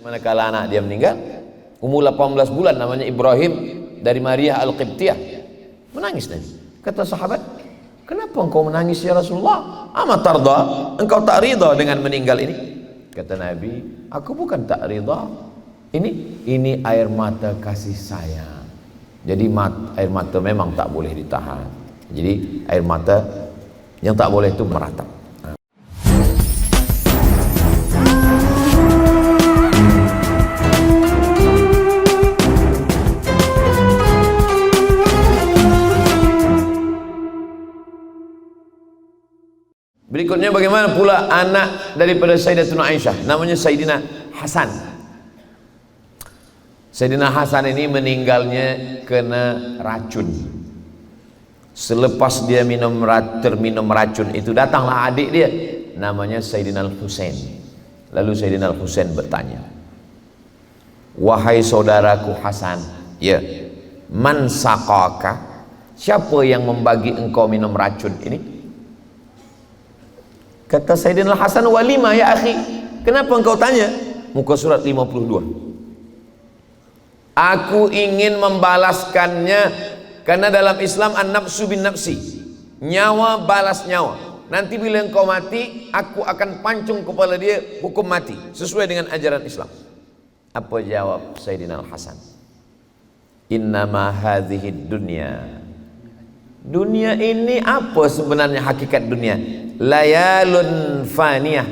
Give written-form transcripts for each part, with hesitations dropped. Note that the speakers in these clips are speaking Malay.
Manakala anak dia meninggal, umur 18 bulan, namanya Ibrahim, dari Maria Al-Qibtiyah, menangis Nabi. Kata sahabat, kenapa engkau menangis ya Rasulullah? Amat tarda, engkau tak rida dengan meninggal ini? Kata Nabi, aku bukan tak rida, ini air mata kasih sayang. Jadi air mata memang tak boleh ditahan. Jadi air mata yang tak boleh itu meratap. Berikutnya bagaimana pula anak daripada Sayyidatuna Aisyah, namanya Sayyidina Hasan. Sayyidina Hasan ini meninggalnya kena racun. Selepas dia terminum racun itu, datanglah adik dia, namanya Sayyidina Al-Husain. Lalu Sayyidina Al-Husain bertanya, wahai saudaraku Hasan, ya, man saqaka, siapa yang membagi engkau minum racun ini? Kata Sayyidina Hasan, walima ya akhi, kenapa engkau tanya? Muka surat 52. Aku ingin membalaskannya, karena dalam Islam an-nafsu bin nafsi, nyawa balas nyawa. Nanti bila engkau mati, aku akan pancung kepala dia, hukum mati sesuai dengan ajaran Islam. Apa jawab Sayyidina Hasan? Innama hadhihi dunya, dunia ini apa sebenarnya hakikat dunia? Layalun faniyah,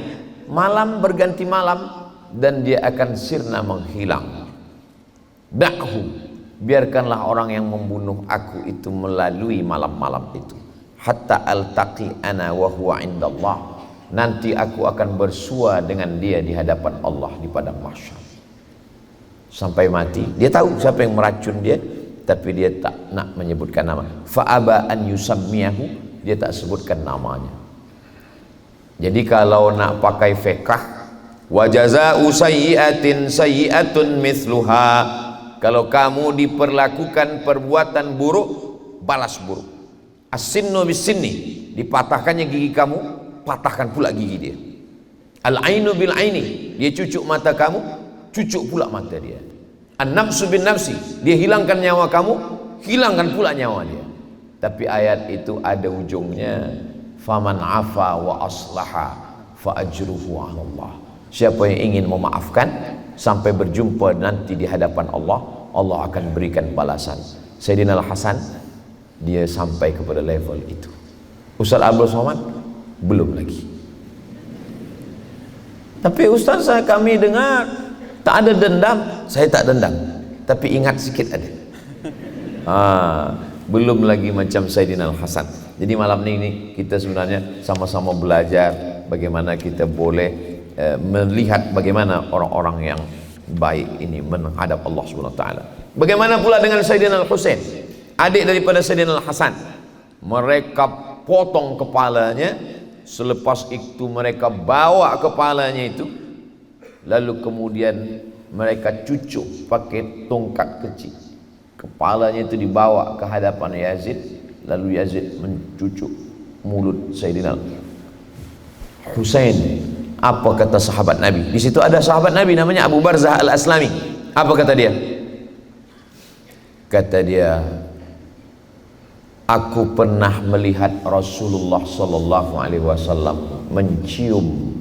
malam berganti malam dan dia akan sirna menghilang. Da'hu, biarkanlah orang yang membunuh aku itu melalui malam-malam itu. Hatta altaqi ana wa huwa indallah, nanti aku akan bersua dengan dia di hadapan Allah di padang mahsyar. Sampai mati dia tahu siapa yang meracun dia, tapi dia tak nak menyebutkan nama. Fa'aba an yusammiyahu, dia tak sebutkan namanya. Jadi kalau nak pakai fiqh, wa jazaa'u sayyi'atin sayyi'atun mithluha, kalau kamu diperlakukan perbuatan buruk, balas buruk. As-sinnu bis-sinni, dipatahkannya gigi kamu, patahkan pula gigi dia. Al-ainu bil-aini, dia cucuk mata kamu, cucuk pula mata dia. An-nafsu bin-nafsi, dia hilangkan nyawa kamu, hilangkan pula nyawa dia. Tapi ayat itu ada ujungnya, faman afa wa aslaha fa ajruhu 'ala Allah. Siapa yang ingin memaafkan sampai berjumpa nanti di hadapan Allah, Allah akan berikan balasan. Sayyidina Al-Hasan dia sampai kepada level itu. Ustaz Abdul Somad belum lagi. Tapi Ustaz, kami dengar tak ada dendam. Saya tak dendam, tapi ingat sikit ada. Belum lagi macam Sayyidina Al-Hasan. Jadi malam ini kita sebenarnya sama-sama belajar bagaimana kita boleh melihat bagaimana orang-orang yang baik ini menghadap Allah Subhanahu wa taala. Bagaimana pula dengan Sayyidina Al-Husain, adik daripada Sayyidina Al-Hasan? Mereka potong kepalanya, selepas itu mereka bawa kepalanya itu, lalu kemudian mereka cucuk pakai tongkat kecil. Kepalanya itu dibawa ke hadapan Yazid, lalu Yazid mencucuk mulut Sayyidina Husain. Apa kata sahabat Nabi? Di situ ada sahabat Nabi namanya Abu Barzah Al-Aslami. Apa kata dia? Kata dia, aku pernah melihat Rasulullah sallallahu alaihi wasallam mencium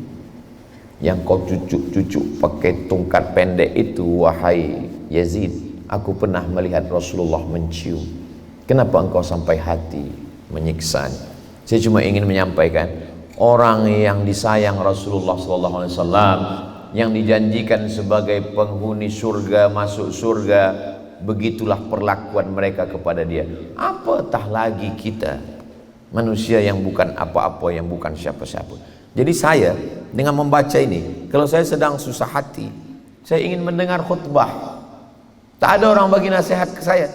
yang kau cucuk-cucuk pakai tongkat pendek itu, wahai Yazid. Aku pernah melihat Rasulullah mencium. Kenapa engkau sampai hati menyiksanya? Saya cuma ingin menyampaikan, orang yang disayang Rasulullah SAW, yang dijanjikan sebagai penghuni surga, masuk surga, begitulah perlakuan mereka kepada dia. Apatah lagi kita, manusia yang bukan apa-apa, yang bukan siapa-siapa. Jadi saya dengan membaca ini, kalau saya sedang susah hati, saya ingin mendengar khutbah, tak ada orang bagi nasihat ke saya,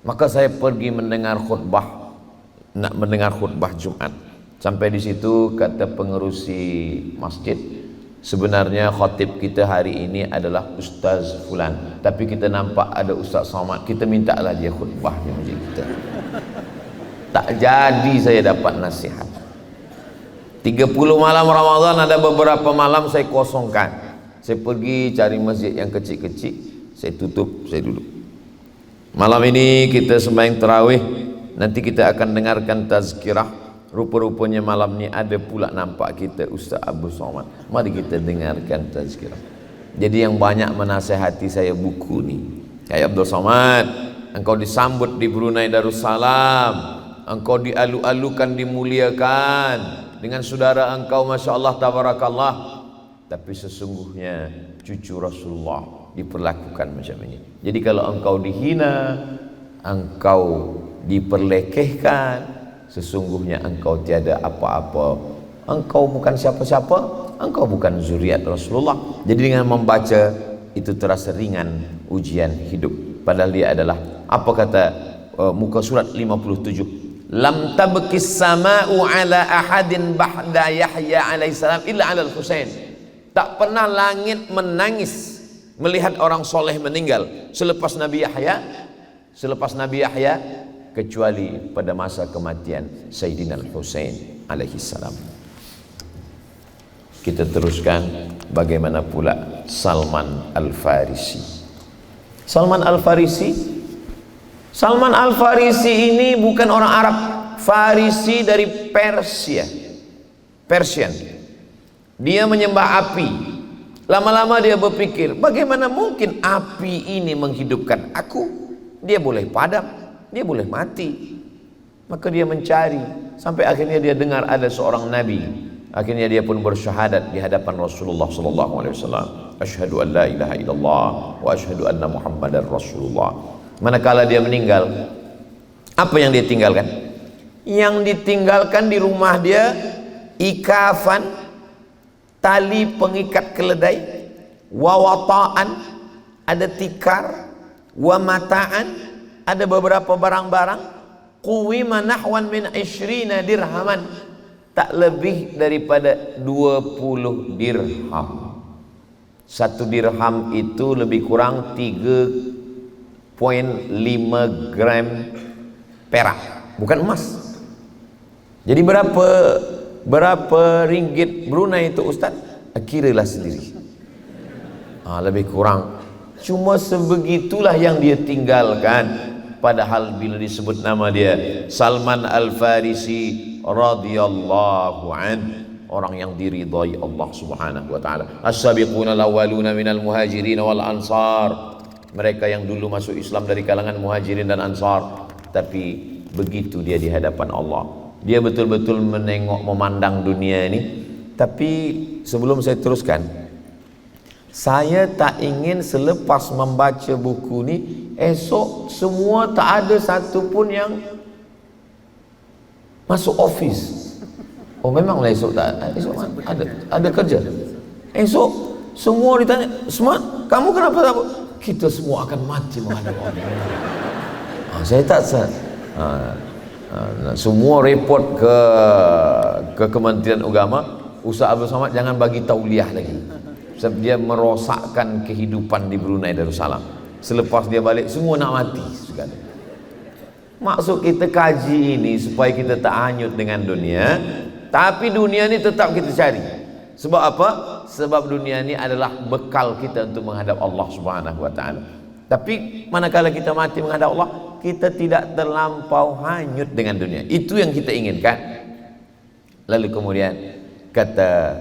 maka saya pergi mendengar khutbah, nak mendengar khutbah Jumat. Sampai di situ kata pengerusi masjid, sebenarnya khatib kita hari ini adalah Ustaz Fulan, tapi kita nampak ada Ustaz Somad, kita mintalah dia khutbah di masjid kita. Tak jadi saya dapat nasihat. 30 malam Ramadan ada beberapa malam saya kosongkan. Saya pergi cari masjid yang kecil-kecil, saya tutup, saya duduk. Malam ini kita sembahyang tarawih, nanti kita akan dengarkan tazkirah. Rupa-rupanya malam ini ada pula nampak kita Ustaz Abdul Somad. Mari kita dengarkan tazkirah. Jadi yang banyak menasihati saya buku ni, kayak Abdul Somad, engkau disambut di Brunei Darussalam, engkau dialu-alukan, dimuliakan dengan saudara engkau, Masya Allah, tabarakallah. Tapi sesungguhnya cucu Rasulullah diperlakukan macam ini. Jadi kalau engkau dihina, engkau diperlekehkan, sesungguhnya engkau tiada apa-apa. Engkau bukan siapa-siapa, engkau bukan zuriat Rasulullah. Jadi dengan membaca itu terasa ringan ujian hidup. Padahal dia adalah, apa kata muka surat 57, lam tabkis sama'u ala ahadin ba'da Yahya alaihissalam illa ala al-Husain. Tak pernah langit menangis melihat orang soleh meninggal selepas Nabi Yahya, kecuali pada masa kematian Sayyidina Al-Husain alaihissalam. Kita teruskan bagaimana pula Salman Al-Farisi. Salman Al-Farisi ini bukan orang Arab. Farisi dari Persian. Dia menyembah api. Lama-lama dia berpikir, bagaimana mungkin api ini menghidupkan aku? Dia boleh padam, dia boleh mati. Maka dia mencari, sampai akhirnya dia dengar ada seorang nabi. Akhirnya dia pun bersyahadat di hadapan Rasulullah sallallahu alaihi wasallam, asyhadu an la ilaha illallah wa asyhadu anna muhammadar rasulullah. Manakala dia meninggal, apa yang dia tinggalkan? Yang ditinggalkan di rumah dia ikafan, tali pengikat keledai, wa wata'an, ada tikar, wa mata'an, ada beberapa barang-barang, quwima nahwan min 20 dirhaman, tak lebih daripada 20 dirham. Satu dirham itu lebih kurang 3,5 gram perak, bukan emas. Jadi berapa ringgit Brunei itu Ustaz? Kiralah sendiri. Lebih kurang. Cuma sebegitulah yang dia tinggalkan. Padahal bila disebut nama dia Salman Al-Farisi radhiyallahu an, orang yang diridhai Allah Subhanahu wa taala. As-sabiquna al-awwaluna minal muhajirin wal ansar. Mereka yang dulu masuk Islam dari kalangan muhajirin dan ansar. Tapi begitu dia di hadapan Allah, dia betul-betul menengok, memandang dunia ini. Tapi sebelum saya teruskan, saya tak ingin selepas membaca buku ni, esok semua tak ada satu pun yang masuk office. Oh memanglah esok tak ada, esok ada kerja. Esok semua ditanya, Smart, kamu kenapa tak? Kita semua akan mati menghadap Allah. Saya tak semua report ke Kementerian Agama, Ustaz Abdul Somad jangan bagi tauliah lagi, sebab dia merosakkan kehidupan di Brunei Darussalam. Selepas dia balik semua nak mati sekali. Maksud kita kaji ini supaya kita tak hanyut dengan dunia, tapi dunia ini tetap kita cari. Sebab apa? Sebab dunia ini adalah bekal kita untuk menghadap Allah Subhanahu wa taala. Tapi manakala kita mati menghadap Allah, kita tidak terlampau hanyut dengan dunia. Itu yang kita inginkan. Lalu kemudian kata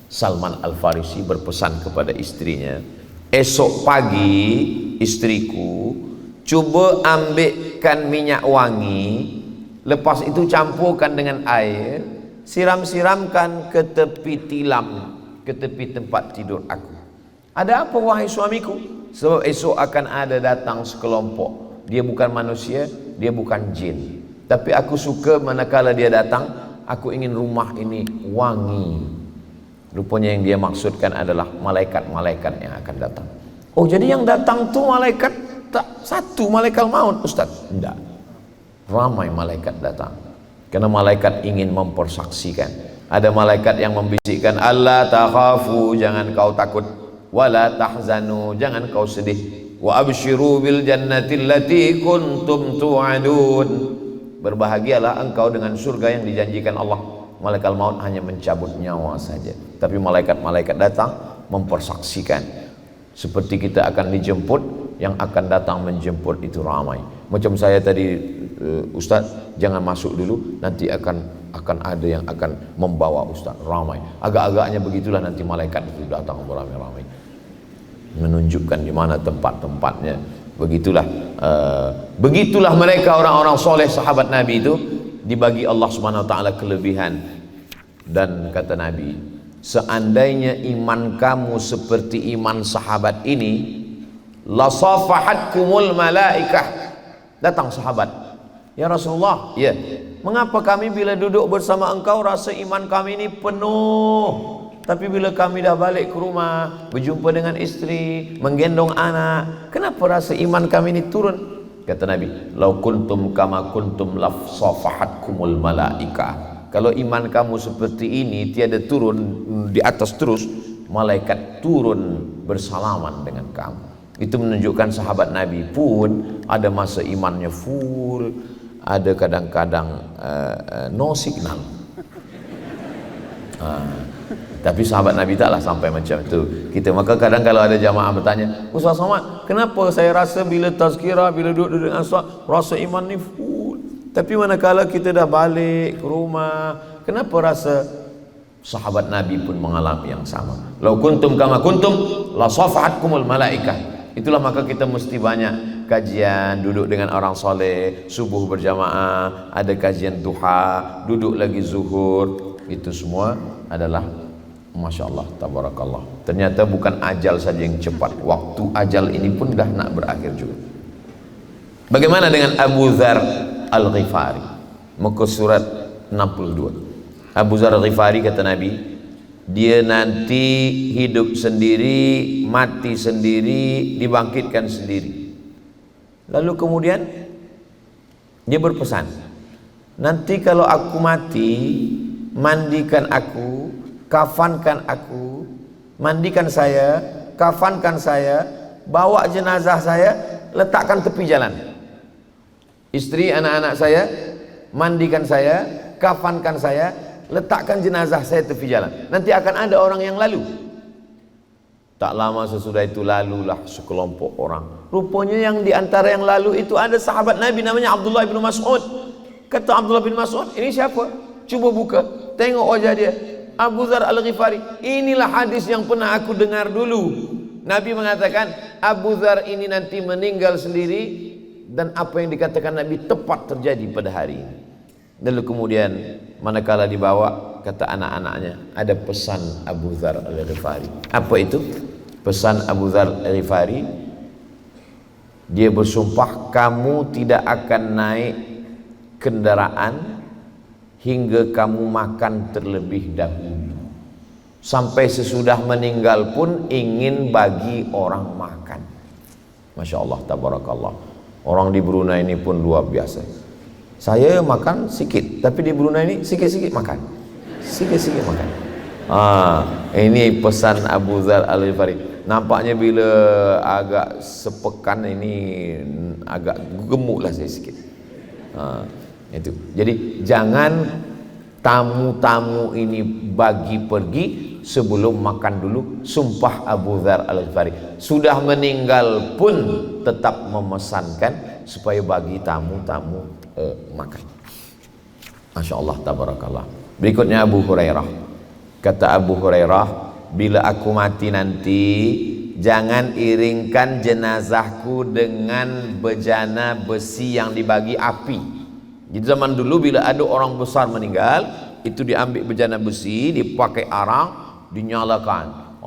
Salman Al-Farisi berpesan kepada istrinya, esok pagi istriku, cuba ambilkan minyak wangi, lepas itu campurkan dengan air, siram-siramkan ke tepi tilam, ke tepi tempat tidur aku. Ada apa wahai suamiku? Sebab esok akan ada datang sekelompok. Dia bukan manusia, dia bukan jin. Tapi aku suka manakala dia datang, aku ingin rumah ini wangi. Rupanya yang dia maksudkan adalah malaikat-malaikat yang akan datang. Oh jadi yang datang tu malaikat tak satu malaikat maut Ustaz? Tidak. Ramai malaikat datang. Karena malaikat ingin mempersaksikan. Ada malaikat yang membisikkan, Allah takhafu, jangan kau takut. Wala tahzanu, jangan kau sedih. Wa abshiru bil jannati allati kuntum tu'adun. Berbahagialah engkau dengan surga yang dijanjikan Allah. malaikat maut hanya mencabut nyawa saja, tapi malaikat-malaikat datang mempersaksikan. Seperti kita akan dijemput, yang akan datang menjemput itu ramai. Macam saya tadi, Ustaz, jangan masuk dulu, nanti akan ada yang akan membawa Ustaz, ramai. Agak-agaknya begitulah nanti malaikat itu datang beramai-ramai, menunjukkan di mana tempat-tempatnya. Begitulah mereka orang-orang soleh sahabat Nabi itu, dibagi Allah Subhanahu wa taala kelebihan. Dan kata Nabi, seandainya iman kamu seperti iman sahabat ini, la safahatkumul malaikah. Datang sahabat, ya Rasulullah, ya, mengapa kami bila duduk bersama engkau rasa iman kami ini penuh, tapi bila kami dah balik ke rumah, berjumpa dengan istri, menggendong anak, kenapa rasa iman kami ini turun? Kata Nabi, lau kuntum kama kuntum lafsafahatkumul malaikah. Kalau iman kamu seperti ini, tiada turun di atas terus, malaikat turun bersalaman dengan kamu. Itu menunjukkan sahabat Nabi pun ada masa imannya full, ada kadang-kadang no signal. Tapi sahabat Nabi taklah sampai macam itu kita. Maka kadang kalau ada jamaah bertanya, Ustaz Somad, kenapa saya rasa bila tazkirah, bila duduk dengan Ustaz, rasa iman ni full, tapi manakala kita dah balik ke rumah, kenapa rasa? Sahabat Nabi pun mengalami yang sama. Lau kuntum kama kuntum la safahatkumul malaikah. Itulah maka kita mesti banyak kajian, duduk dengan orang soleh, subuh berjamaah, ada kajian duha, duduk lagi zuhur. Itu semua adalah Masya Allah, tabarakallah. Ternyata bukan ajal saja yang cepat, waktu ajal ini pun dah nak berakhir juga. Bagaimana dengan Abu Dzar Al-Ghifari? Muka surat 62. Abu Dzar Al-Ghifari kata Nabi, dia nanti hidup sendiri, mati sendiri, dibangkitkan sendiri. Lalu kemudian dia berpesan, nanti kalau aku mati, mandikan aku, kafankan aku, mandikan saya, kafankan saya, bawa jenazah saya, letakkan tepi jalan. Istri, anak-anak saya, mandikan saya, kafankan saya, letakkan jenazah saya tepi jalan. Nanti akan ada orang yang lalu. Tak lama sesudah itu lalulah sekelompok orang. Rupanya yang diantara yang lalu itu ada sahabat Nabi namanya Abdullah bin Mas'ud. Kata Abdullah bin Mas'ud, ini siapa? Cuba buka, tengok wajah dia, Abu Dzar Al-Ghifari. Inilah hadis yang pernah aku dengar dulu. Nabi mengatakan Abu Dzar ini nanti meninggal sendiri, dan apa yang dikatakan Nabi tepat terjadi pada hari ini. Lalu kemudian manakala dibawa, kata anak-anaknya, ada pesan Abu Dzar Al-Ghifari. Apa itu? Pesan Abu Dzar Al-Ghifari, dia bersumpah, kamu tidak akan naik kendaraan hingga kamu makan terlebih dahulu. Sampai sesudah meninggal pun ingin bagi orang makan. Masya Allah, tabarakallah. Orang di Brunei ini pun luar biasa. Saya makan sikit, tapi di Brunei ini sikit-sikit makan, sikit-sikit makan. Ini pesan Abu Dzar Al-Ghifari. Nampaknya bila agak sepekan ini agak gemuk lah saya sikit. Itu. Jadi jangan tamu-tamu ini bagi pergi sebelum makan dulu. Sumpah Abu Dzar Al-Ghifari. Sudah meninggal pun tetap memesankan supaya bagi tamu-tamu makan. Masya Allah, tabarakallah. Berikutnya Abu Hurairah. Kata Abu Hurairah, bila aku mati nanti, jangan iringkan jenazahku dengan bejana besi yang dibagi api. Di zaman dulu bila ada orang besar meninggal, itu diambil bejana besi, dipakai arang, dinyalakan.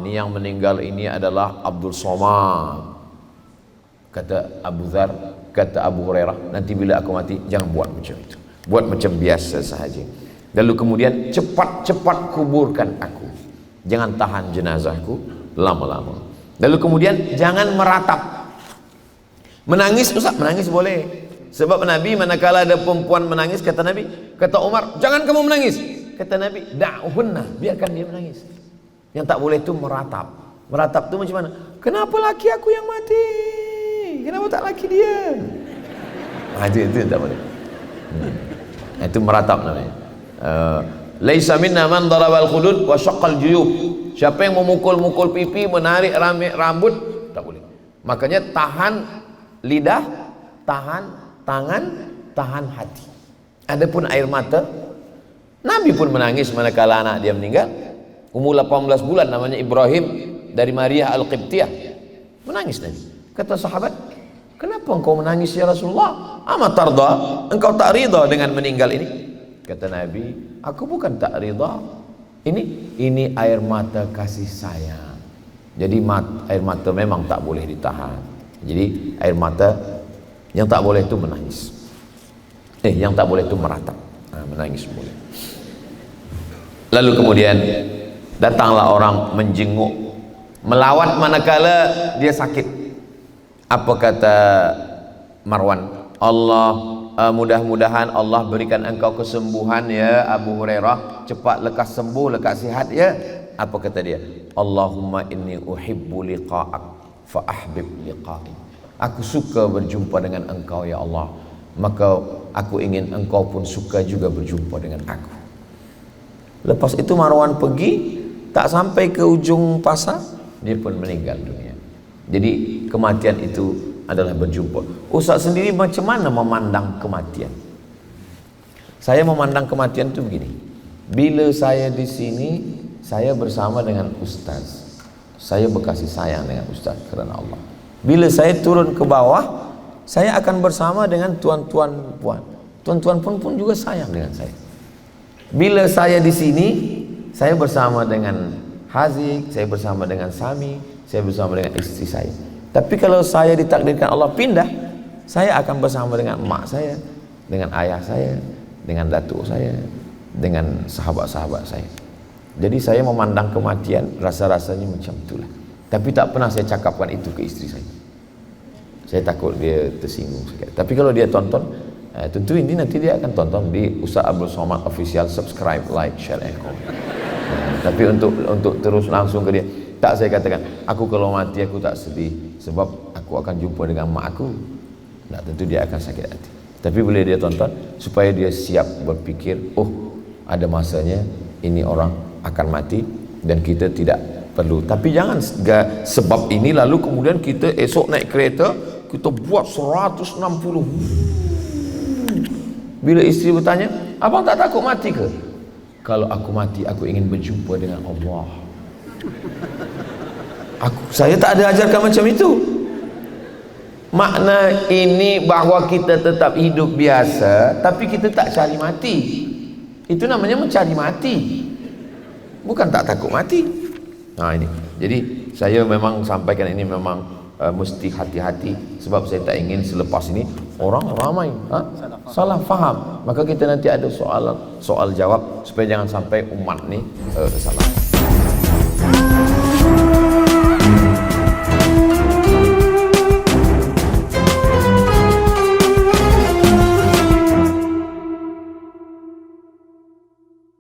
Ini yang meninggal ini adalah Abdul Somad. Kata Abu Dzar, kata Abu Hurairah, nanti bila aku mati jangan buat macam itu, buat macam biasa sahaja. Lalu kemudian cepat-cepat kuburkan aku, jangan tahan jenazahku lama-lama. Lalu kemudian jangan meratap. Menangis, Ustaz, menangis boleh. Sebab Nabi manakala ada perempuan menangis, kata Nabi, kata Umar, jangan kamu menangis. Kata Nabi, da'uhunna, biarkan dia menangis. Yang tak boleh itu meratap. Meratap itu macam mana? Kenapa laki aku yang mati? Kenapa tak laki dia? Itu tak boleh. Itu meratap namanya. Laisa minna man darabal khudud wa syaqqal juyub. Siapa yang memukul-mukul pipi, menarik rambut, tak boleh. Makanya tahan lidah, tahan tangan, tahan hati. Adapun air mata, Nabi pun menangis manakala anak dia meninggal. Umur 18 bulan, namanya Ibrahim, dari Maria Al-Qibtiyah. Menangis Nabi. Kata sahabat, kenapa engkau menangis ya Rasulullah? Ama tarda, engkau tak rida dengan meninggal ini? Kata Nabi, aku bukan tak rida. Ini air mata kasih sayang. Jadi air mata memang tak boleh ditahan. Jadi air mata yang tak boleh itu menangis. Yang tak boleh itu meratap. Menangis boleh. Lalu kemudian datanglah orang menjenguk, melawat manakala dia sakit. Apa kata Marwan? Mudah-mudahan Allah berikan engkau kesembuhan ya Abu Hurairah, cepat lekas sembuh, lekas sihat ya. Apa kata dia? Allahumma inni uhibbu liqa'ak fa ahbib liqa'i. Aku suka berjumpa dengan engkau ya Allah, maka aku ingin engkau pun suka juga berjumpa dengan aku. Lepas itu Marwan pergi, tak sampai ke ujung pasar dia pun meninggal dunia. Jadi kematian itu adalah berjumpa. Ustaz sendiri macam mana memandang kematian? Saya memandang kematian itu begini. Bila saya di sini, saya bersama dengan ustaz. Saya berkasih sayang dengan ustaz kerana Allah. Bila saya turun ke bawah, saya akan bersama dengan tuan-tuan puan. Tuan-tuan pun juga sayang dengan saya. Bila saya di sini, saya bersama dengan Haziq, saya bersama dengan Sami, saya bersama dengan istri saya. Tapi kalau saya ditakdirkan Allah pindah, saya akan bersama dengan mak saya, dengan ayah saya, dengan datuk saya, dengan sahabat-sahabat saya. Jadi saya memandang kematian rasa-rasanya macam itulah. Tapi tak pernah saya cakapkan itu ke istri saya. Saya takut dia tersinggung sikit. Tapi kalau dia tonton, tentu ini nanti dia akan tonton di Ustaz Abdul Somad Official. Subscribe, like, share, and comment. Tapi untuk terus langsung ke dia, tak, saya katakan, aku kalau mati aku tak sedih sebab aku akan jumpa dengan mak aku. Nah, tentu dia akan sakit hati. Tapi boleh dia tonton supaya dia siap berfikir, oh ada masanya ini orang akan mati dan kita tidak perlu. Tapi jangan sebab ini lalu kemudian kita esok naik kereta kita buat 160. Bila isteri bertanya, abang tak takut mati ke? Kalau aku mati aku ingin berjumpa dengan Allah. Saya tak ada ajarkan macam itu. Makna ini bahawa kita tetap hidup biasa tapi kita tak cari mati. Itu namanya mencari mati, bukan tak takut mati. Nah ini, jadi saya memang sampaikan ini memang mesti hati-hati sebab saya tak ingin selepas ini orang ramai salah faham. Maka kita nanti ada soal jawab supaya jangan sampai umat ni salah.